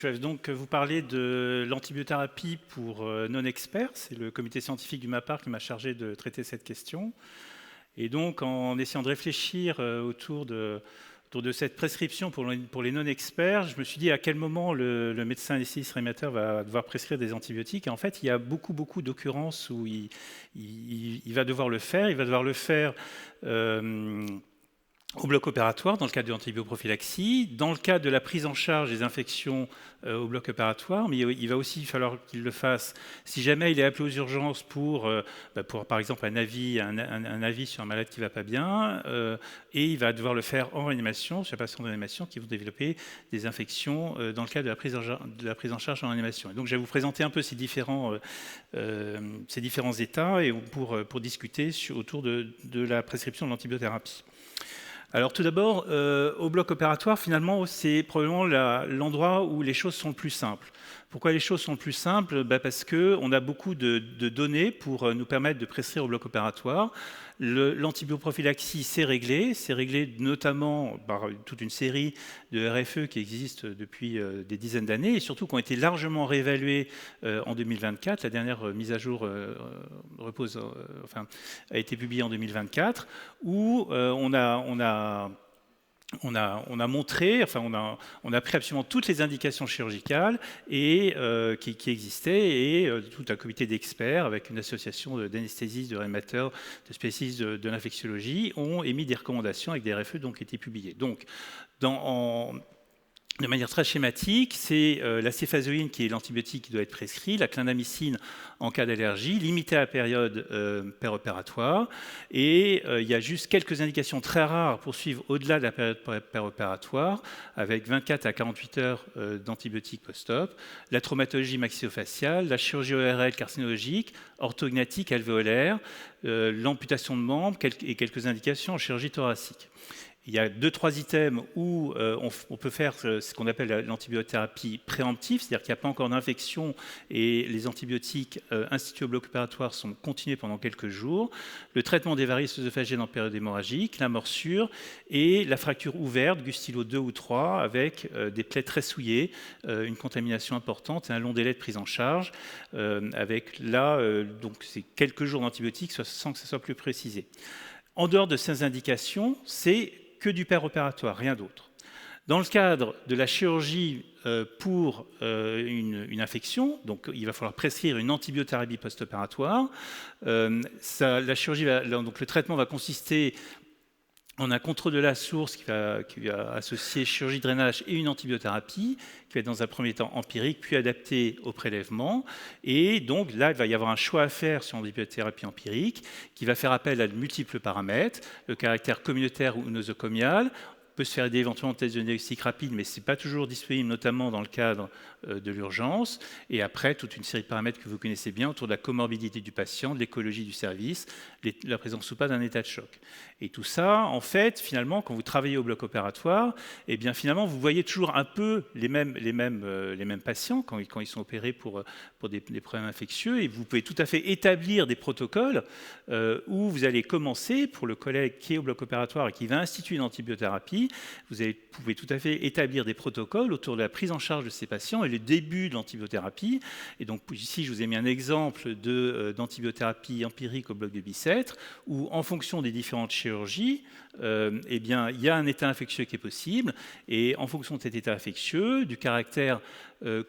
Je vais donc vous parler de l'antibiothérapie pour non-experts. C'est le comité scientifique du MAPAR qui m'a chargé de traiter cette question. Et donc, en essayant de réfléchir autour de cette prescription pour les non-experts, je me suis dit à quel moment le médecin anesthésiste réanimateur va devoir prescrire des antibiotiques. Et en fait, il y a beaucoup d'occurrences où il va devoir le faire. Il va devoir le faire au bloc opératoire, dans le cadre de l'antibioprophylaxie, dans le cadre de la prise en charge des infections au bloc opératoire, mais il va aussi falloir qu'il le fasse si jamais il est appelé aux urgences pour par exemple un avis sur un malade qui ne va pas bien, et il va devoir le faire en réanimation, chez les patients de réanimation qui vont développer des infections dans le cadre de la prise en charge en réanimation. Et donc je vais vous présenter un peu ces différents états et pour discuter autour de la prescription de l'antibiothérapie. Alors tout d'abord, au bloc opératoire, finalement, c'est probablement l'endroit où les choses sont le plus simples. Pourquoi les choses sont le plus simples? Parce qu'on a beaucoup de données pour nous permettre de prescrire au bloc opératoire. L'antibioprophylaxie, c'est réglé notamment par toute une série de RFE qui existent depuis des dizaines d'années et surtout qui ont été largement réévaluées en 2024. La dernière mise à jour a été publiée en 2024, où on a montré, on a pris absolument toutes les indications chirurgicales et, qui existaient, et tout un comité d'experts avec une association d'anesthésistes, de réanimateurs, de spécialistes de l'infectiologie ont émis des recommandations avec des RFE qui ont été publiées. Donc, de manière très schématique, c'est la céphazolline qui est l'antibiotique qui doit être prescrit, la clindamycine en cas d'allergie, limitée à la période péropératoire. Et il y a juste quelques indications très rares pour suivre au-delà de la période péropératoire, avec 24 à 48 heures d'antibiotiques post-op, la traumatologie maxillofaciale, la chirurgie ORL carcinologique, orthognatique alvéolaire, l'amputation de membres et quelques indications en chirurgie thoracique. Il y a 2-3 items où on peut faire ce qu'on appelle l'antibiothérapie préemptive, c'est-à-dire qu'il n'y a pas encore d'infection et les antibiotiques institués au bloc opératoire sont continués pendant quelques jours. Le traitement des varices œsophagiennes en période hémorragique, la morsure et la fracture ouverte, Gustilo 2 ou 3, avec des plaies très souillées, une contamination importante et un long délai de prise en charge, avec là, donc c'est quelques jours d'antibiotiques sans que ce soit plus précisé. En dehors de ces indications, c'est que du péropératoire, rien d'autre. Dans le cadre de la chirurgie pour une infection, donc il va falloir prescrire une antibiothérapie post-opératoire. La chirurgie, donc le traitement va consister en un contrôle de la source qui va associer chirurgie de drainage et une antibiothérapie, qui va être dans un premier temps empirique, puis adaptée au prélèvement. Et donc là, il va y avoir un choix à faire sur l'antibiothérapie empirique, qui va faire appel à de multiples paramètres, le caractère communautaire ou nosocomial. On peut se faire aider éventuellement de tests de diagnostic rapide, mais ce n'est pas toujours disponible, notamment dans le cadre de l'urgence. Et après, toute une série de paramètres que vous connaissez bien autour de la comorbidité du patient, de l'écologie du service, la présence ou pas d'un état de choc. Et tout ça, en fait, finalement, quand vous travaillez au bloc opératoire, eh bien, finalement, vous voyez toujours un peu les mêmes patients quand ils sont opérés pour des problèmes infectieux. Et vous pouvez tout à fait établir des protocoles où vous allez commencer, pour le collègue qui est au bloc opératoire et qui va instituer une antibiothérapie, vous pouvez tout à fait établir des protocoles autour de la prise en charge de ces patients et le début de l'antibiothérapie. Et donc ici, je vous ai mis un exemple d'antibiothérapie empirique au bloc de Bicêtre, où en fonction des différentes chirurgies, eh bien, il y a un état infectieux qui est possible, et en fonction de cet état infectieux, du caractère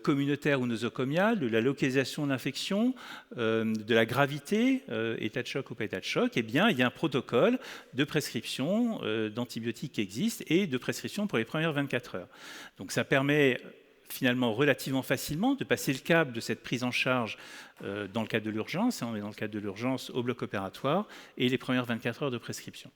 communautaire ou nosocomial, de la localisation de l'infection, de la gravité, état de choc ou pas état de choc, eh bien, il y a un protocole de prescription d'antibiotiques qui existe et de prescription pour les premières 24 heures. Donc ça permet finalement relativement facilement de passer le cap de cette prise en charge dans le cadre de l'urgence, on est dans le cadre de l'urgence au bloc opératoire, et les premières 24 heures de prescription.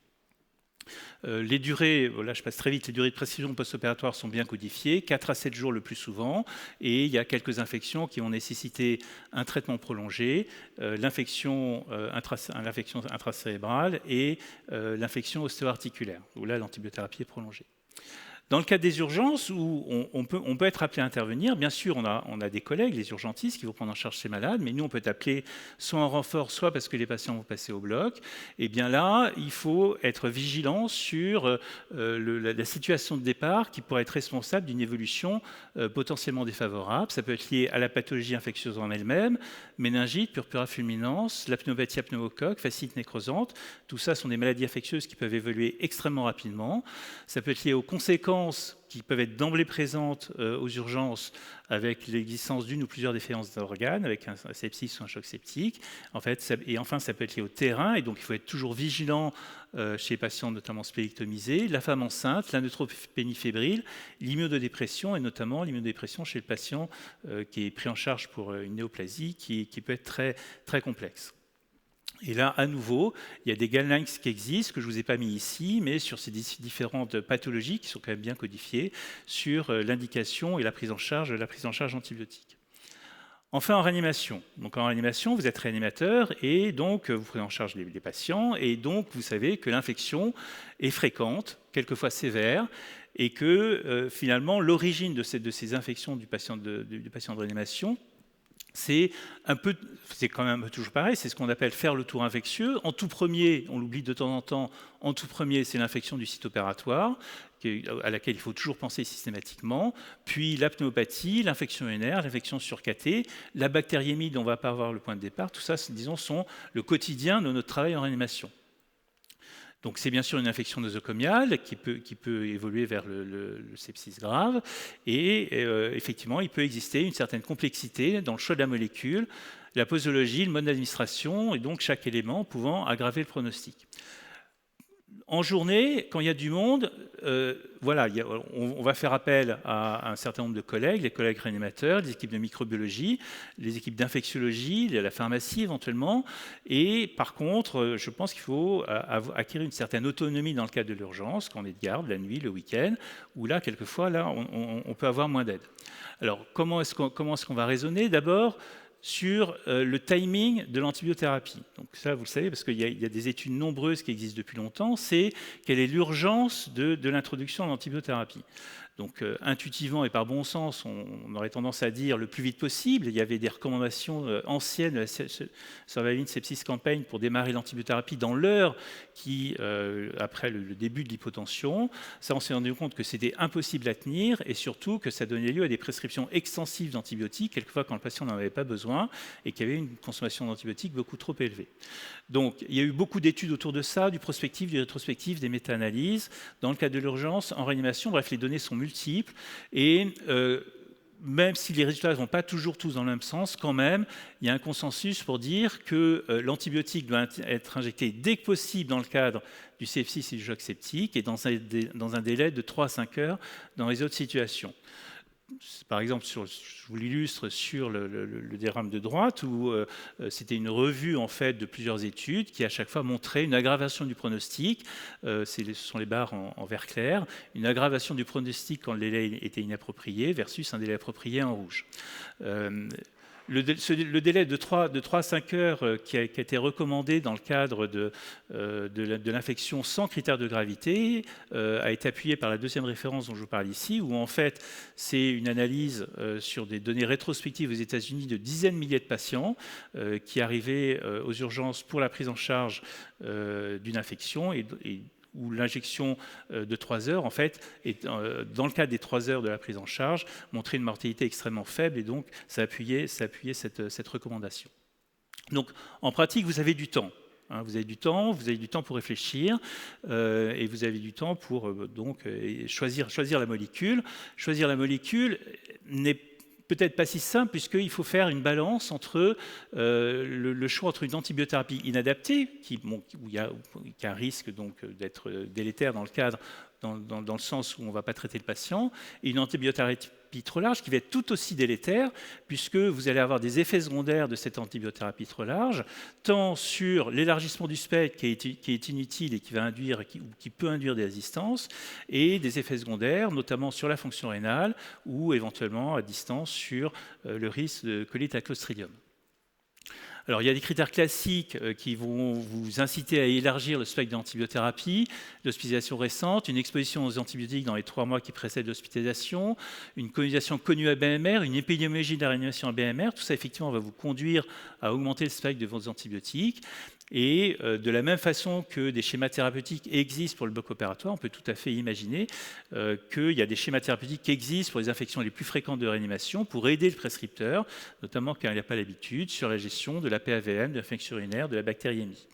Les durées, là je passe très vite, les durées de prescription post-opératoire sont bien codifiées, 4 à 7 jours le plus souvent, et il y a quelques infections qui ont nécessité un traitement prolongé, l'infection intracérébrale et l'infection ostéo-articulaire, où là l'antibiothérapie est prolongée. Dans le cadre des urgences, où on peut être appelé à intervenir, bien sûr, on a des collègues, les urgentistes, qui vont prendre en charge ces malades, mais nous, on peut être appelé soit en renfort, soit parce que les patients vont passer au bloc. Et bien là, il faut être vigilant sur la situation de départ qui pourrait être responsable d'une évolution potentiellement défavorable. Ça peut être lié à la pathologie infectieuse en elle-même, méningite, purpura fulminans, la pneumopathie à pneumocoque, fasciite nécrosante. Tout ça sont des maladies infectieuses qui peuvent évoluer extrêmement rapidement. Ça peut être lié aux conséquences qui peuvent être d'emblée présentes aux urgences avec l'existence d'une ou plusieurs défaillances d'organes, avec un sepsis ou un choc septique. En fait, et enfin, ça peut être lié au terrain, et donc il faut être toujours vigilant chez les patients notamment spléectomisés, la femme enceinte, la neutropénie fébrile, l'immunodépression, et notamment l'immunodépression chez le patient qui est pris en charge pour une néoplasie qui peut être très, très complexe. Et là, à nouveau, il y a des guidelines qui existent, que je ne vous ai pas mis ici, mais sur ces différentes pathologies qui sont quand même bien codifiées, sur l'indication et la prise en charge antibiotique. Enfin, en réanimation. Donc, en réanimation, vous êtes réanimateur et donc vous prenez en charge les patients, et donc vous savez que l'infection est fréquente, quelquefois sévère, et que finalement, l'origine de ces infections du patient de réanimation, c'est quand même toujours pareil, c'est ce qu'on appelle faire le tour infectieux. En tout premier, on l'oublie de temps en temps, en tout premier, c'est l'infection du site opératoire, à laquelle il faut toujours penser systématiquement, puis la pneumopathie, l'infection urinaire, l'infection surcatée, la bactériémie dont on ne va pas avoir le point de départ. Tout ça, disons, sont le quotidien de notre travail en réanimation. Donc c'est bien sûr une infection nosocomiale qui peut évoluer vers le sepsis grave, et effectivement il peut exister une certaine complexité dans le choix de la molécule, la posologie, le mode d'administration, et donc chaque élément pouvant aggraver le pronostic. En journée, quand il y a du monde, voilà, on va faire appel à un certain nombre de collègues, les collègues réanimateurs, les équipes de microbiologie, les équipes d'infectiologie, la pharmacie éventuellement. Et par contre, je pense qu'il faut acquérir une certaine autonomie dans le cadre de l'urgence, quand on est de garde, la nuit, le week-end, où là, quelquefois, là, on peut avoir moins d'aide. Alors, comment est-ce qu'on va raisonner? D'abord, sur le timing de l'antibiothérapie. Donc ça, vous le savez, parce qu'il y a des études nombreuses qui existent depuis longtemps, c'est quelle est l'urgence de l'introduction de l'antibiothérapie. Donc intuitivement et par bon sens, on aurait tendance à dire le plus vite possible. Il y avait des recommandations anciennes de la Surveillance Sepsis Campaign pour démarrer l'antibiothérapie dans l'heure après le début de l'hypotension. Ça, on s'est rendu compte que c'était impossible à tenir, et surtout que ça donnait lieu à des prescriptions extensives d'antibiotiques, quelquefois quand le patient n'en avait pas besoin et qu'il y avait une consommation d'antibiotiques beaucoup trop élevée. Donc il y a eu beaucoup d'études autour de ça, du prospectif, du rétrospectif, des méta-analyses. Dans le cas de l'urgence, en réanimation, bref, les données sont multiples, et même si les résultats ne vont pas toujours tous dans le même sens, quand même, il y a un consensus pour dire que l'antibiotique doit être injecté dès que possible dans le cadre du sepsis et du choc septique, et dans un délai de 3 à 5 heures dans les autres situations. Par exemple, je vous l'illustre sur le diagramme de droite, où c'était une revue en fait de plusieurs études qui à chaque fois montraient une aggravation du pronostic. Ce sont les barres en vert clair, une aggravation du pronostic quand le délai était inapproprié versus un délai approprié en rouge. Le délai de 3 à 5 heures qui a été recommandé dans le cadre de l'infection sans critère de gravité a été appuyé par la deuxième référence dont je vous parle ici, où en fait c'est une analyse sur des données rétrospectives aux États-Unis de dizaines de milliers de patients qui arrivaient aux urgences pour la prise en charge d'une infection, et où l'injection de 3 heures, en fait, dans le cadre des 3 heures de la prise en charge, montrait une mortalité extrêmement faible, et donc ça appuyait cette recommandation. Donc, en pratique, vous avez du temps. Vous avez du temps pour réfléchir, et vous avez du temps pour choisir la molécule. Choisir la molécule n'est peut-être pas si simple, puisqu'il faut faire une balance entre le choix entre une antibiothérapie inadaptée, où il y a un risque d'être délétère dans le sens où on ne va pas traiter le patient, et une antibiothérapie trop large qui va être tout aussi délétère, puisque vous allez avoir des effets secondaires de cette antibiothérapie trop large, tant sur l'élargissement du spectre qui est inutile et qui peut induire des résistances, et des effets secondaires, notamment sur la fonction rénale, ou éventuellement à distance sur le risque de colite à Clostridium. Alors, il y a des critères classiques qui vont vous inciter à élargir le spectre d'antibiothérapie, l'hospitalisation récente, une exposition aux antibiotiques dans les 3 mois qui précèdent l'hospitalisation, une colonisation connue à BMR, une épidémiologie de la réanimation à BMR. Tout ça, effectivement, va vous conduire à augmenter le spectre de vos antibiotiques. Et de la même façon que des schémas thérapeutiques existent pour le bloc opératoire, on peut tout à fait imaginer qu'il y a des schémas thérapeutiques qui existent pour les infections les plus fréquentes de réanimation pour aider le prescripteur, notamment quand il n'y a pas l'habitude, sur la gestion de la PAVM, de l'infection urinaire, de la bactériémie.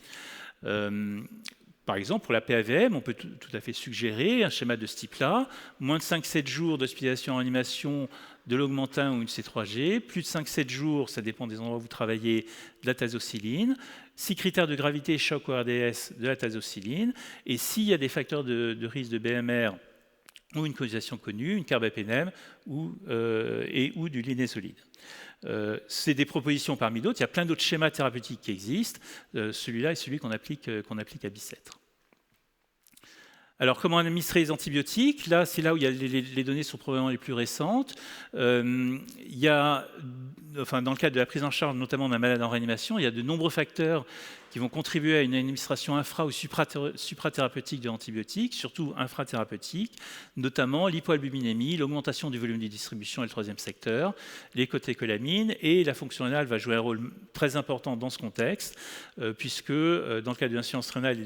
Par exemple, pour la PAVM, on peut tout à fait suggérer un schéma de ce type-là, moins de 5-7 jours d'hospitalisation en réanimation de l'augmentin ou une C3G, plus de 5-7 jours, ça dépend des endroits où vous travaillez, de la tazocilline, 6 critères de gravité, choc ou RDS de la tazocilline, et s'il y a des facteurs de risque de BMR ou une colonisation connue, une carbapénème ou du linésolide. C'est des propositions parmi d'autres. Il y a plein d'autres schémas thérapeutiques qui existent. Celui-là est celui qu'on applique à Bicêtre. Alors, comment administrer les antibiotiques? Là, c'est là où il y a les données sont probablement les plus récentes. Il y a, dans le cadre de la prise en charge, notamment d'un malade en réanimation, il y a de nombreux facteurs qui vont contribuer à une administration infra- ou suprathérapeutique de l'antibiotique, surtout infrathérapeutique, notamment l'hypoalbuminémie, l'augmentation du volume de distribution et le troisième secteur, les cotécholamines, et la fonction rénale va jouer un rôle très important dans ce contexte, puisque dans le cas de l'insuffisance rénale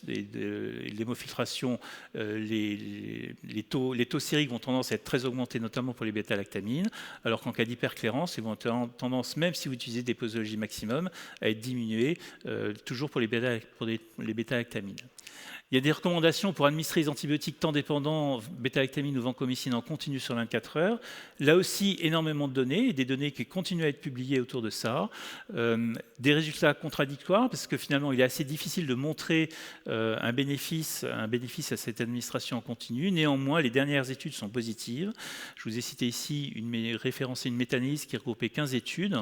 et de l'hémofiltration, les taux sériques vont tendance à être très augmentés, notamment pour les bêta-lactamines, alors qu'en cas d'hyperclérance, ils vont avoir tendance, même si vous utilisez des posologies maximum, à être diminués, toujours pour les bêta-lactamines. Il y a des recommandations pour administrer les antibiotiques temps dépendants, bêta-lactamine ou vancomycine en continu sur 24 heures. Là aussi, énormément de données, et des données qui continuent à être publiées autour de ça. Des résultats contradictoires, parce que finalement, il est assez difficile de montrer un bénéfice à cette administration en continu. Néanmoins, les dernières études sont positives. Je vous ai cité ici référencé une méta-analyse qui regroupait 15 études.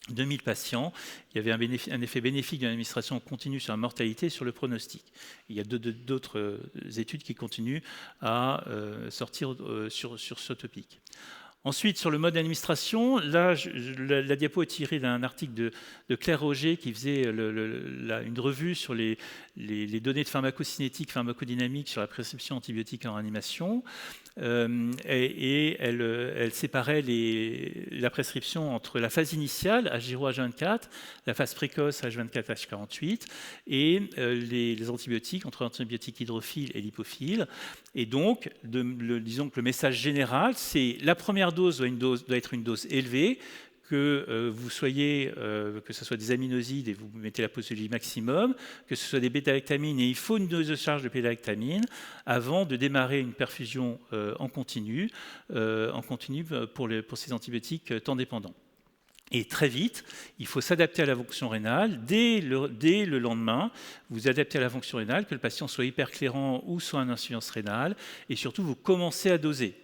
2000 patients, il y avait un effet bénéfique de l'administration continue sur la mortalité et sur le pronostic. Il y a d'autres études qui continuent à sortir sur ce topic. Ensuite, sur le mode d'administration, là, la diapo est tirée d'un article de Claire Roger qui faisait une revue sur les données de pharmacocinétique, pharmacodynamique sur la prescription antibiotique en réanimation. Et elle séparait la prescription entre la phase initiale, H0, H24, la phase précoce, H24, H48, et les antibiotiques, entre l'antibiotique hydrophile et lipophiles. Et donc, disons que le message général, c'est la première dose doit être une dose élevée, que vous soyez, que ce soit des aminosides et vous mettez la posologie maximum, que ce soit des bêta-lactamines et il faut une dose de charge de bêta-lactamine avant de démarrer une perfusion en continu pour ces antibiotiques temps dépendants. Et très vite, il faut s'adapter à la fonction rénale. Dès le lendemain, vous adaptez à la fonction rénale, que le patient soit hyperclérant ou soit en insuffisance rénale, et surtout, vous commencez à doser.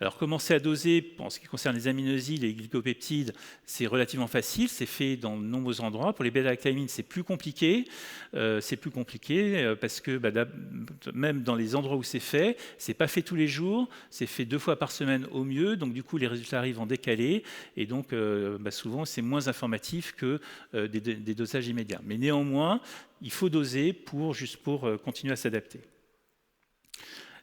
Alors, commencer à doser, en ce qui concerne les aminosides et les glycopeptides, c'est relativement facile, c'est fait dans de nombreux endroits. Pour les bêta-lactamines, c'est plus compliqué. Parce que même dans les endroits où c'est pas fait tous les jours, c'est fait 2 fois par semaine au mieux. Donc, du coup, les résultats arrivent en décalé. Et donc, souvent, c'est moins informatif que des dosages immédiats. Mais néanmoins, il faut doser pour continuer à s'adapter.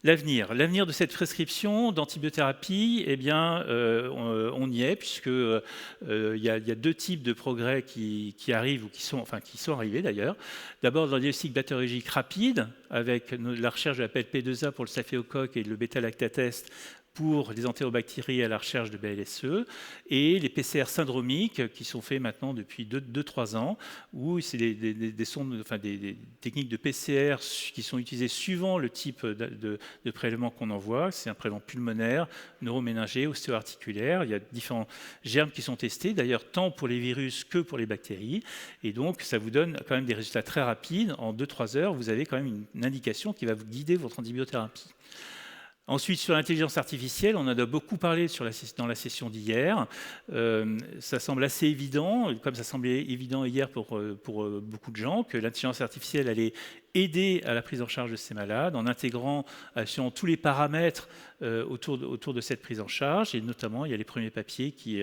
L'avenir de cette prescription d'antibiothérapie, eh bien, on y est, puisque il y a 2 types de progrès qui arrivent, ou qui sont arrivés d'ailleurs. D'abord, dans le diagnostic bactériologique rapide, avec la recherche de la PLP2A pour le staphylocoque et le bêta-lactatest pour les entérobactéries à la recherche de BLSE, et les PCR syndromiques qui sont faits maintenant depuis 2-3 ans, où c'est des techniques de PCR qui sont utilisées suivant le type de prélèvement qu'on envoie. C'est un prélèvement pulmonaire, neuroméningé, ostéo-articulaire. Il y a différents germes qui sont testés, d'ailleurs tant pour les virus que pour les bactéries. Et donc, ça vous donne quand même des résultats très rapides. En 2-3 heures, vous avez quand même une indication qui va vous guider votre antibiothérapie. Ensuite, sur l'intelligence artificielle, on en a beaucoup parlé dans la session d'hier. Ça semble assez évident, comme ça semblait évident hier pour beaucoup de gens, que l'intelligence artificielle allait aider à la prise en charge de ces malades en intégrant selon tous les paramètres autour de cette prise en charge. Et notamment, il y a les premiers papiers qui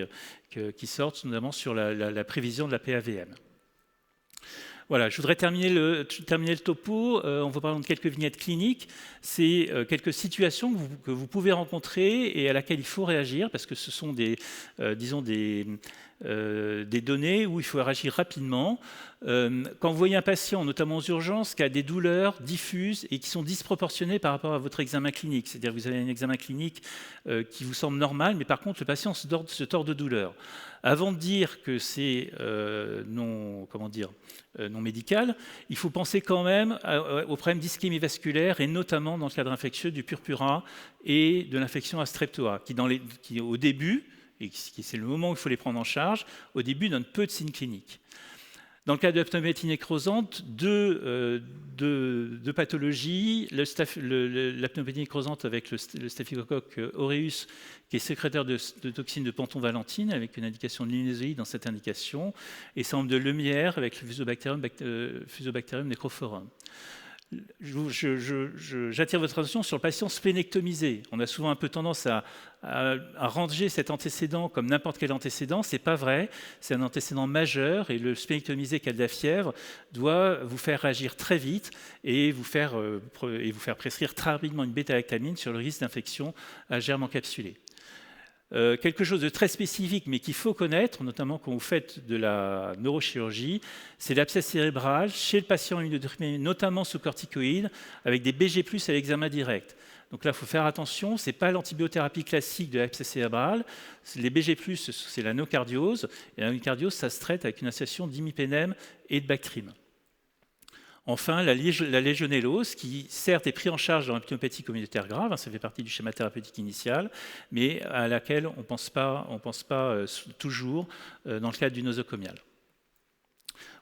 sortent, notamment sur la prévision de la PAVM. Voilà, je voudrais terminer le topo en vous parlant de quelques vignettes cliniques. C'est quelques situations que vous pouvez rencontrer et à laquelle il faut réagir parce que ce sont disons des données où il faut réagir rapidement. Quand vous voyez un patient, notamment aux urgences, qui a des douleurs diffuses et qui sont disproportionnées par rapport à votre examen clinique, c'est-à-dire que vous avez un examen clinique qui vous semble normal, mais par contre le patient se tord de douleur. Avant de dire que c'est non médical, il faut penser quand même aux problèmes d'ischémie vasculaire et notamment dans le cadre infectieux du purpura et de l'infection à streptoa, qui au début, et c'est le moment où il faut les prendre en charge, au début donnent peu de signes cliniques. Dans le cas de la pneumonie nécrosante, deux pathologies, la pneumonie nécrosante avec le staphylocoque aureus, qui est sécrétaire de toxines de pentonvalentine, avec une indication de linézoïde dans cette indication, et semble de Lemierre avec le Fusobacterium necrophorum. J'attire votre attention sur le patient splénectomisé. On a souvent un peu tendance à ranger cet antécédent comme n'importe quel antécédent. Ce n'est pas vrai, c'est un antécédent majeur et le splénectomisé qui a de la fièvre doit vous faire réagir très vite et vous faire prescrire très rapidement une bêta-lactamine sur le risque d'infection à germe encapsulé. Quelque chose de très spécifique, mais qu'il faut connaître, notamment quand vous faites de la neurochirurgie, c'est l'abcès cérébral chez le patient immunodéprimé, notamment sous corticoïdes, avec des BG+ à l'examen direct. Donc là, il faut faire attention, ce n'est pas l'antibiothérapie classique de l'abcès cérébral. Les BG+, c'est la nocardiose, et la nocardiose, ça se traite avec une association d'imipénème et de Bactrim. Enfin, la légionellose, qui certes est prise en charge dans la pneumopathie communautaire grave, ça fait partie du schéma thérapeutique initial, mais à laquelle on ne pense pas toujours dans le cadre du nosocomial.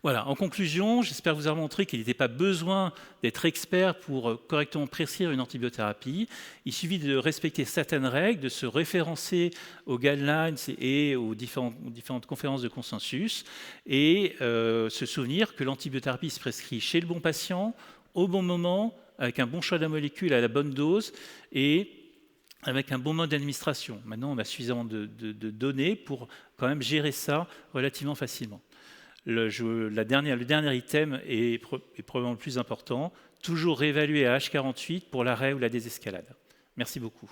Voilà, en conclusion, j'espère vous avoir montré qu'il n'était pas besoin d'être expert pour correctement prescrire une antibiothérapie. Il suffit de respecter certaines règles, de se référencer aux guidelines et aux différentes conférences de consensus et se souvenir que l'antibiothérapie se prescrit chez le bon patient, au bon moment, avec un bon choix de la molécule à la bonne dose et avec un bon mode d'administration. Maintenant, on a suffisamment de données pour quand même gérer ça relativement facilement. Le dernier item est probablement le plus important, toujours réévaluer à H48 pour l'arrêt ou la désescalade. Merci beaucoup.